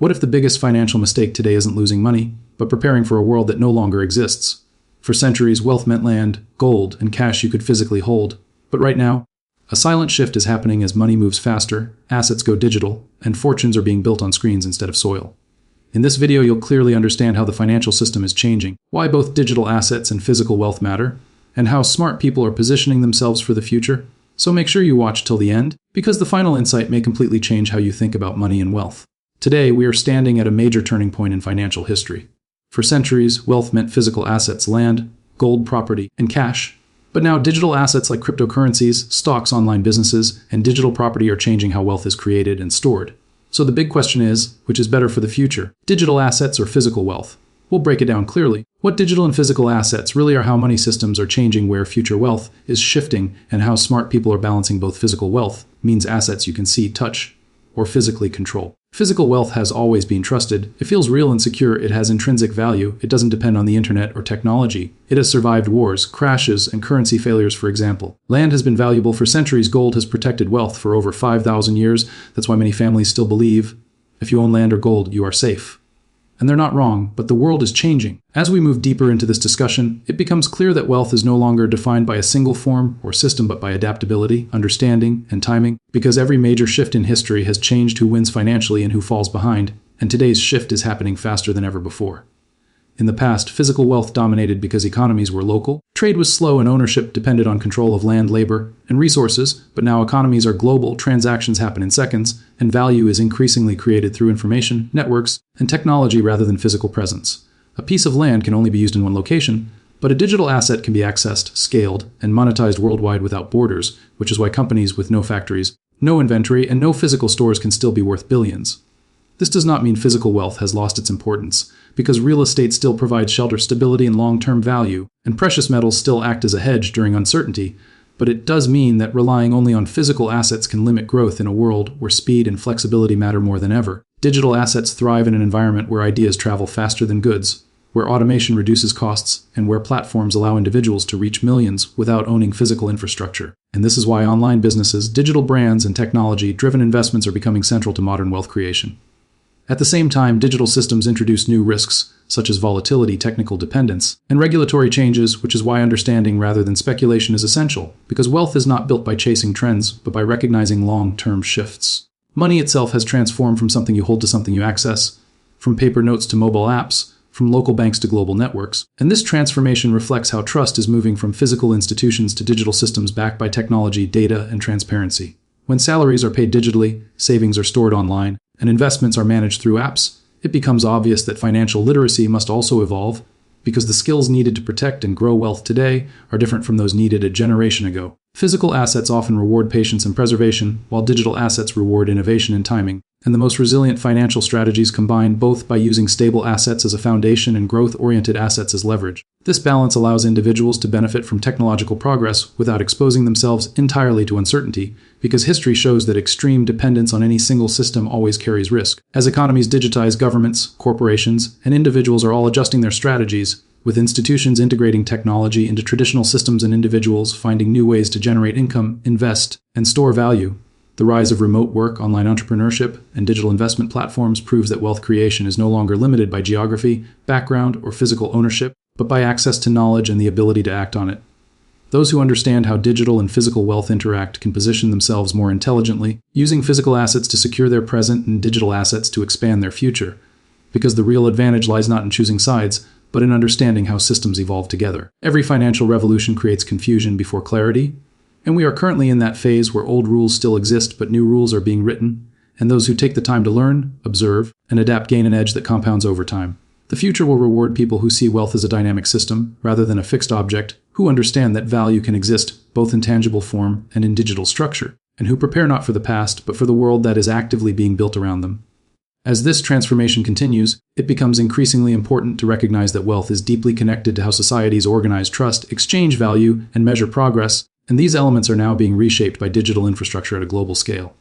What if the biggest financial mistake today isn't losing money, but preparing for a world that no longer exists? For centuries, wealth meant land, gold, and cash you could physically hold. But right now, a silent shift is happening as money moves faster, assets go digital, and fortunes are being built on screens instead of soil. In this video, you'll clearly understand how the financial system is changing, why both digital assets and physical wealth matter, and how smart people are positioning themselves for the future. So make sure you watch till the end, because the final insight may completely change how you think about money and wealth. Today, we are standing at a major turning point in financial history. For centuries, wealth meant physical assets, land, gold, property, and cash. But now digital assets like cryptocurrencies, stocks, online businesses, and digital property are changing how wealth is created and stored. So the big question is, which is better for the future, digital assets or physical wealth? We'll break it down clearly. What digital and physical assets really are, how money systems are changing, where future wealth is shifting, and how smart people are balancing both physical wealth, means assets you can see, touch, or physically control. Physical wealth has always been trusted. It feels real and secure. It has intrinsic value. It doesn't depend on the internet or technology. It has survived wars, crashes, and currency failures, for example. Land has been valuable for centuries. Gold has protected wealth for over 5,000 years. That's why many families still believe if you own land or gold, you are safe. And they're not wrong, but the world is changing. As we move deeper into this discussion, it becomes clear that wealth is no longer defined by a single form or system, but by adaptability, understanding, and timing, because every major shift in history has changed who wins financially and who falls behind, and today's shift is happening faster than ever before. In the past, physical wealth dominated because economies were local, trade was slow, and ownership depended on control of land, labor, and resources, but now economies are global, transactions happen in seconds, and value is increasingly created through information, networks, and technology rather than physical presence. A piece of land can only be used in one location, but a digital asset can be accessed, scaled, and monetized worldwide without borders, which is why companies with no factories, no inventory, and no physical stores can still be worth billions. This does not mean physical wealth has lost its importance, because real estate still provides shelter, stability, and long-term value, and precious metals still act as a hedge during uncertainty, but it does mean that relying only on physical assets can limit growth in a world where speed and flexibility matter more than ever. Digital assets thrive in an environment where ideas travel faster than goods, where automation reduces costs, and where platforms allow individuals to reach millions without owning physical infrastructure. And this is why online businesses, digital brands, and technology-driven investments are becoming central to modern wealth creation. At the same time, digital systems introduce new risks, such as volatility, technical dependence, and regulatory changes, which is why understanding rather than speculation is essential, because wealth is not built by chasing trends, but by recognizing long-term shifts. Money itself has transformed from something you hold to something you access, from paper notes to mobile apps, from local banks to global networks, and this transformation reflects how trust is moving from physical institutions to digital systems backed by technology, data, and transparency. When salaries are paid digitally, savings are stored online, and investments are managed through apps, it becomes obvious that financial literacy must also evolve, because the skills needed to protect and grow wealth today are different from those needed a generation ago. Physical assets often reward patience and preservation, while digital assets reward innovation and timing. And the most resilient financial strategies combine both by using stable assets as a foundation and growth-oriented assets as leverage. This balance allows individuals to benefit from technological progress without exposing themselves entirely to uncertainty, because history shows that extreme dependence on any single system always carries risk. As economies digitize, governments, corporations, and individuals are all adjusting their strategies, with institutions integrating technology into traditional systems and individuals finding new ways to generate income, invest, and store value. The rise of remote work, online entrepreneurship, and digital investment platforms proves that wealth creation is no longer limited by geography, background, or physical ownership, but by access to knowledge and the ability to act on it. Those who understand how digital and physical wealth interact can position themselves more intelligently, using physical assets to secure their present and digital assets to expand their future. Because the real advantage lies not in choosing sides, but in understanding how systems evolve together. Every financial revolution creates confusion before clarity, and we are currently in that phase where old rules still exist, but new rules are being written, and those who take the time to learn, observe, and adapt gain an edge that compounds over time. The future will reward people who see wealth as a dynamic system, rather than a fixed object, who understand that value can exist both in tangible form and in digital structure, and who prepare not for the past, but for the world that is actively being built around them. As this transformation continues, it becomes increasingly important to recognize that wealth is deeply connected to how societies organize trust, exchange value, and measure progress, and these elements are now being reshaped by digital infrastructure at a global scale.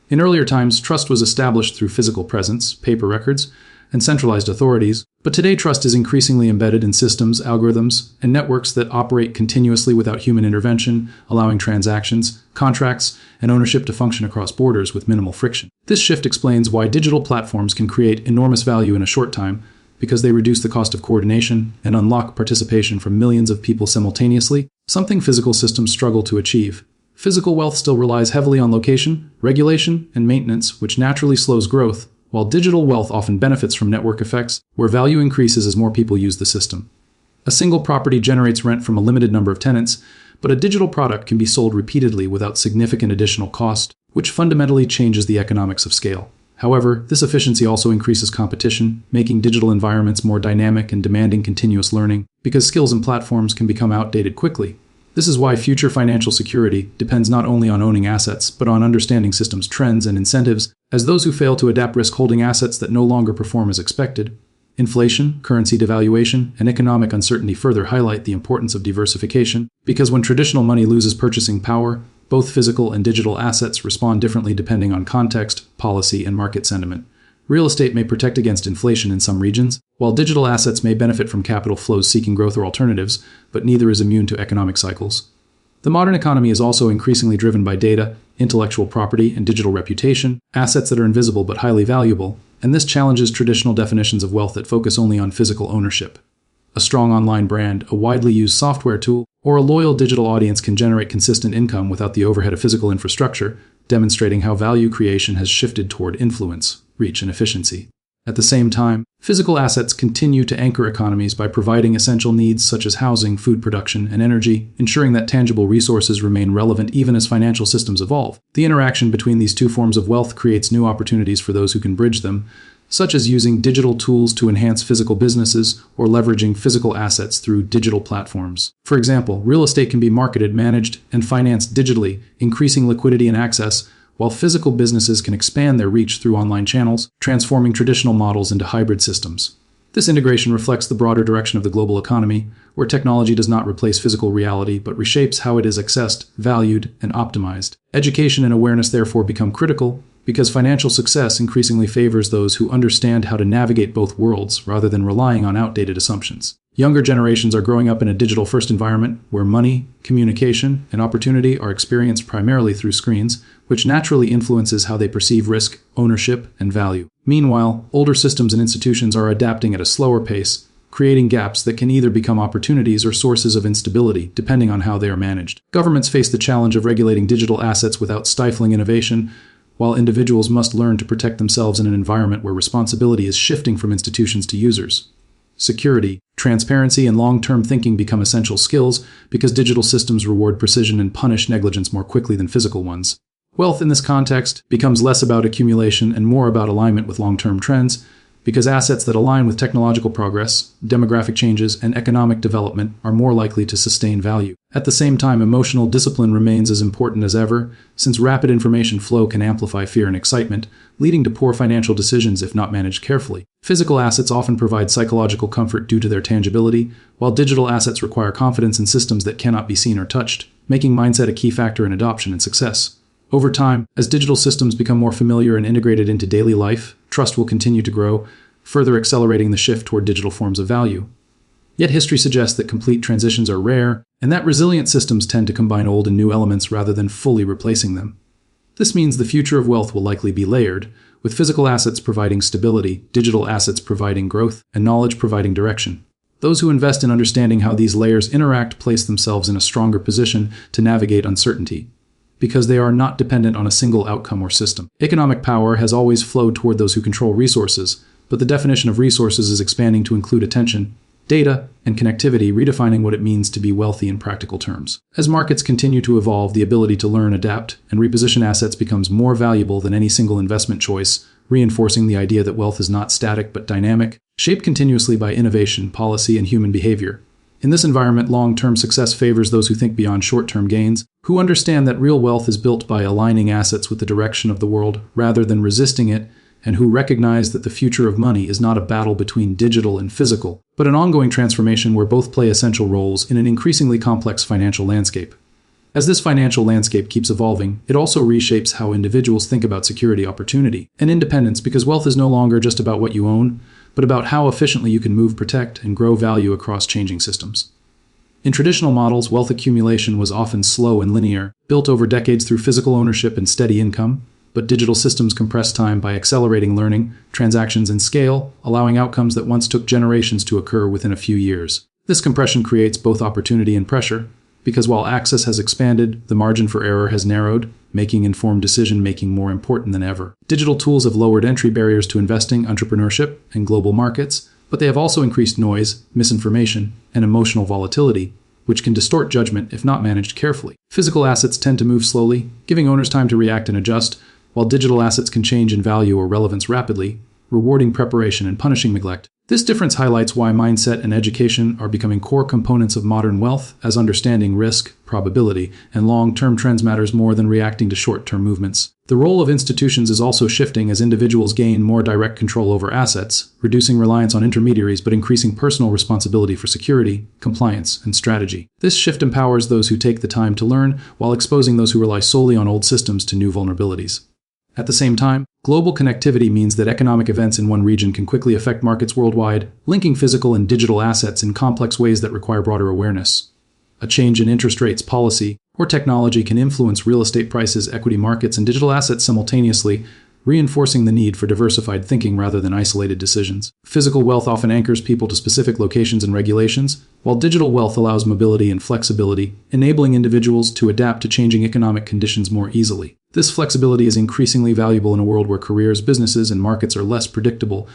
In earlier times, trust was established through physical presence, paper records, and centralized authorities, but today trust is increasingly embedded in systems, algorithms, and networks that operate continuously without human intervention, allowing transactions, contracts, and ownership to function across borders with minimal friction. This shift explains why digital platforms can create enormous value in a short time, because they reduce the cost of coordination and unlock participation from millions of people simultaneously, something physical systems struggle to achieve. Physical wealth still relies heavily on location, regulation, and maintenance, which naturally slows growth, while digital wealth often benefits from network effects, where value increases as more people use the system. A single property generates rent from a limited number of tenants, but a digital product can be sold repeatedly without significant additional cost, which fundamentally changes the economics of scale. However, this efficiency also increases competition, making digital environments more dynamic and demanding continuous learning, because skills and platforms can become outdated quickly. This is why future financial security depends not only on owning assets, but on understanding systems trends and incentives, as those who fail to adapt risk holding assets that no longer perform as expected. Inflation, currency devaluation, and economic uncertainty further highlight the importance of diversification, because when traditional money loses purchasing power, both physical and digital assets respond differently depending on context, policy, and market sentiment. Real estate may protect against inflation in some regions, while digital assets may benefit from capital flows seeking growth or alternatives, but neither is immune to economic cycles. The modern economy is also increasingly driven by data, intellectual property, and digital reputation, assets that are invisible but highly valuable, and this challenges traditional definitions of wealth that focus only on physical ownership. A strong online brand, a widely used software tool, or a loyal digital audience can generate consistent income without the overhead of physical infrastructure, demonstrating how value creation has shifted toward influence, reach, and efficiency. At the same time, physical assets continue to anchor economies by providing essential needs such as housing, food production, and energy, ensuring that tangible resources remain relevant even as financial systems evolve. The interaction between these two forms of wealth creates new opportunities for those who can bridge them, such as using digital tools to enhance physical businesses or leveraging physical assets through digital platforms. For example, real estate can be marketed, managed, and financed digitally, increasing liquidity and access, while physical businesses can expand their reach through online channels, transforming traditional models into hybrid systems. This integration reflects the broader direction of the global economy, where technology does not replace physical reality but reshapes how it is accessed, valued, and optimized. Education and awareness therefore become critical, because financial success increasingly favors those who understand how to navigate both worlds rather than relying on outdated assumptions. Younger generations are growing up in a digital-first environment where money, communication, and opportunity are experienced primarily through screens, which naturally influences how they perceive risk, ownership, and value. Meanwhile, older systems and institutions are adapting at a slower pace, creating gaps that can either become opportunities or sources of instability, depending on how they are managed. Governments face the challenge of regulating digital assets without stifling innovation, while individuals must learn to protect themselves in an environment where responsibility is shifting from institutions to users. Security, transparency, and long-term thinking become essential skills because digital systems reward precision and punish negligence more quickly than physical ones. Wealth in this context becomes less about accumulation and more about alignment with long-term trends, because assets that align with technological progress, demographic changes, and economic development are more likely to sustain value. At the same time, emotional discipline remains as important as ever, since rapid information flow can amplify fear and excitement, leading to poor financial decisions if not managed carefully. Physical assets often provide psychological comfort due to their tangibility, while digital assets require confidence in systems that cannot be seen or touched, making mindset a key factor in adoption and success. Over time, as digital systems become more familiar and integrated into daily life, trust will continue to grow, further accelerating the shift toward digital forms of value. Yet history suggests that complete transitions are rare, and that resilient systems tend to combine old and new elements rather than fully replacing them. This means the future of wealth will likely be layered, with physical assets providing stability, digital assets providing growth, and knowledge providing direction. Those who invest in understanding how these layers interact place themselves in a stronger position to navigate uncertainty, because they are not dependent on a single outcome or system. Economic power has always flowed toward those who control resources, but the definition of resources is expanding to include attention, data, and connectivity, redefining what it means to be wealthy in practical terms. As markets continue to evolve, the ability to learn, adapt, and reposition assets becomes more valuable than any single investment choice, reinforcing the idea that wealth is not static but dynamic, shaped continuously by innovation, policy, and human behavior. In this environment, long-term success favors those who think beyond short-term gains, who understand that real wealth is built by aligning assets with the direction of the world rather than resisting it, and who recognize that the future of money is not a battle between digital and physical, but an ongoing transformation where both play essential roles in an increasingly complex financial landscape. As this financial landscape keeps evolving, it also reshapes how individuals think about security, opportunity, and independence, because wealth is no longer just about what you own, but about how efficiently you can move, protect, and grow value across changing systems. In traditional models, wealth accumulation was often slow and linear, built over decades through physical ownership and steady income, but digital systems compress time by accelerating learning, transactions, and scale, allowing outcomes that once took generations to occur within a few years. This compression creates both opportunity and pressure, because while access has expanded, the margin for error has narrowed, making informed decision-making more important than ever. Digital tools have lowered entry barriers to investing, entrepreneurship, and global markets, but they have also increased noise, misinformation, and emotional volatility, which can distort judgment if not managed carefully. Physical assets tend to move slowly, giving owners time to react and adjust, while digital assets can change in value or relevance rapidly, rewarding preparation and punishing neglect. This difference highlights why mindset and education are becoming core components of modern wealth, as understanding risk, probability, and long-term trends matters more than reacting to short-term movements. The role of institutions is also shifting as individuals gain more direct control over assets, reducing reliance on intermediaries but increasing personal responsibility for security, compliance, and strategy. This shift empowers those who take the time to learn, while exposing those who rely solely on old systems to new vulnerabilities. At the same time, global connectivity means that economic events in one region can quickly affect markets worldwide, linking physical and digital assets in complex ways that require broader awareness. A change in interest rates, policy, or technology can influence real estate prices, equity markets, and digital assets simultaneously, reinforcing the need for diversified thinking rather than isolated decisions. Physical wealth often anchors people to specific locations and regulations, while digital wealth allows mobility and flexibility, enabling individuals to adapt to changing economic conditions more easily. This flexibility is increasingly valuable in a world where careers, businesses, and markets are less predictable,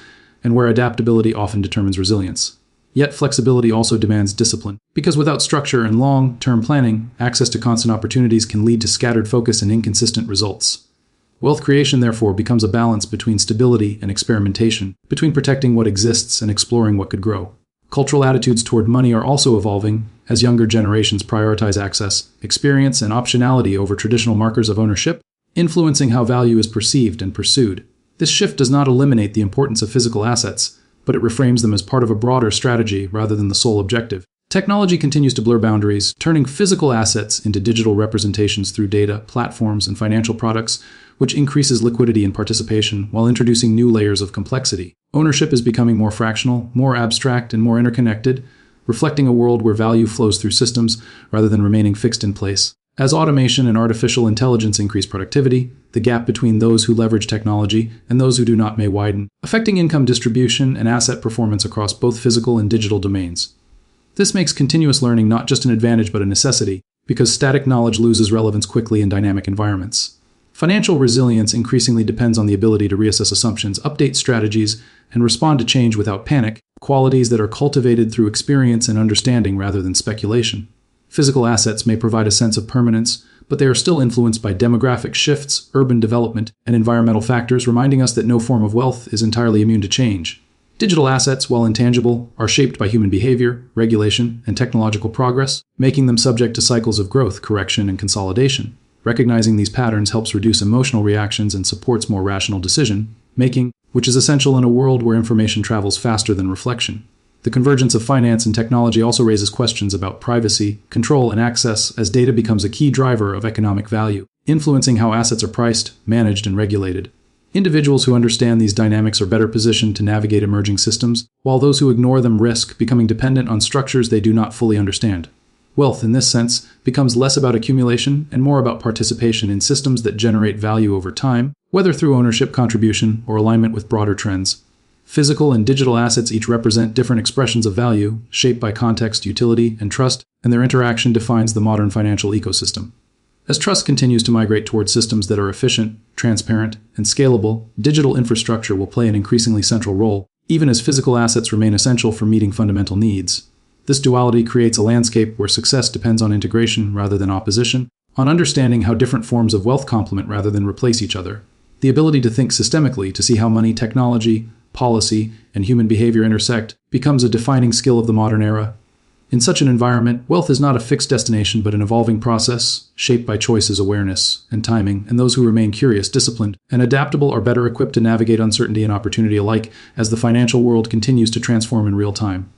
and where adaptability often determines resilience. Yet flexibility also demands discipline, because without structure and long-term planning, access to constant opportunities can lead to scattered focus and inconsistent results. Wealth creation, therefore, becomes a balance between stability and experimentation, between protecting what exists and exploring what could grow. Cultural attitudes toward money are also evolving, as younger generations prioritize access, experience, and optionality over traditional markers of ownership, influencing how value is perceived and pursued. This shift does not eliminate the importance of physical assets, but it reframes them as part of a broader strategy rather than the sole objective. Technology continues to blur boundaries, turning physical assets into digital representations through data, platforms, and financial products, which increases liquidity and participation while introducing new layers of complexity. Ownership is becoming more fractional, more abstract, and more interconnected, reflecting a world where value flows through systems rather than remaining fixed in place. As automation and artificial intelligence increase productivity, the gap between those who leverage technology and those who do not may widen, affecting income distribution and asset performance across both physical and digital domains. This makes continuous learning not just an advantage but a necessity, because static knowledge loses relevance quickly in dynamic environments. Financial resilience increasingly depends on the ability to reassess assumptions, update strategies, and respond to change without panic, qualities that are cultivated through experience and understanding rather than speculation. Physical assets may provide a sense of permanence, but they are still influenced by demographic shifts, urban development, and environmental factors, reminding us that no form of wealth is entirely immune to change. Digital assets, while intangible, are shaped by human behavior, regulation, and technological progress, making them subject to cycles of growth, correction, and consolidation. Recognizing these patterns helps reduce emotional reactions and supports more rational decision-making, which is essential in a world where information travels faster than reflection. The convergence of finance and technology also raises questions about privacy, control, and access as data becomes a key driver of economic value, influencing how assets are priced, managed, and regulated. Individuals who understand these dynamics are better positioned to navigate emerging systems, while those who ignore them risk becoming dependent on structures they do not fully understand. Wealth, in this sense, becomes less about accumulation and more about participation in systems that generate value over time, whether through ownership, contribution, or alignment with broader trends. Physical and digital assets each represent different expressions of value, shaped by context, utility, and trust, and their interaction defines the modern financial ecosystem. As trust continues to migrate towards systems that are efficient, transparent, and scalable, digital infrastructure will play an increasingly central role, even as physical assets remain essential for meeting fundamental needs. This duality creates a landscape where success depends on integration rather than opposition, on understanding how different forms of wealth complement rather than replace each other. The ability to think systemically, to see how money, technology, policy, and human behavior intersect, becomes a defining skill of the modern era. In such an environment, wealth is not a fixed destination but an evolving process, shaped by choices, awareness, and timing, and those who remain curious, disciplined, and adaptable are better equipped to navigate uncertainty and opportunity alike as the financial world continues to transform in real time.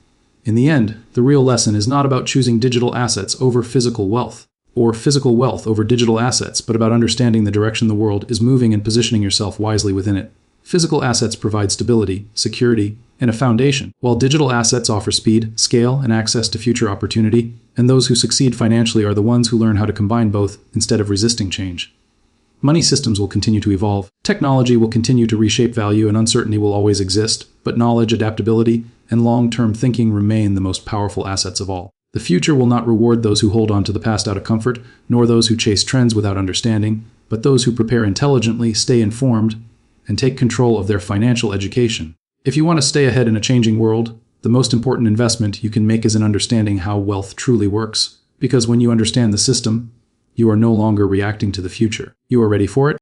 In the end, the real lesson is not about choosing digital assets over physical wealth, or physical wealth over digital assets, but about understanding the direction the world is moving and positioning yourself wisely within it. Physical assets provide stability, security, and a foundation, while digital assets offer speed, scale, and access to future opportunity, and those who succeed financially are the ones who learn how to combine both instead of resisting change. Money systems will continue to evolve. Technology will continue to reshape value, and uncertainty will always exist, but knowledge, adaptability, and long-term thinking remain the most powerful assets of all. The future will not reward those who hold on to the past out of comfort, nor those who chase trends without understanding, but those who prepare intelligently, stay informed, and take control of their financial education. If you want to stay ahead in a changing world, the most important investment you can make is in understanding how wealth truly works, because when you understand the system, you are no longer reacting to the future. You are ready for it?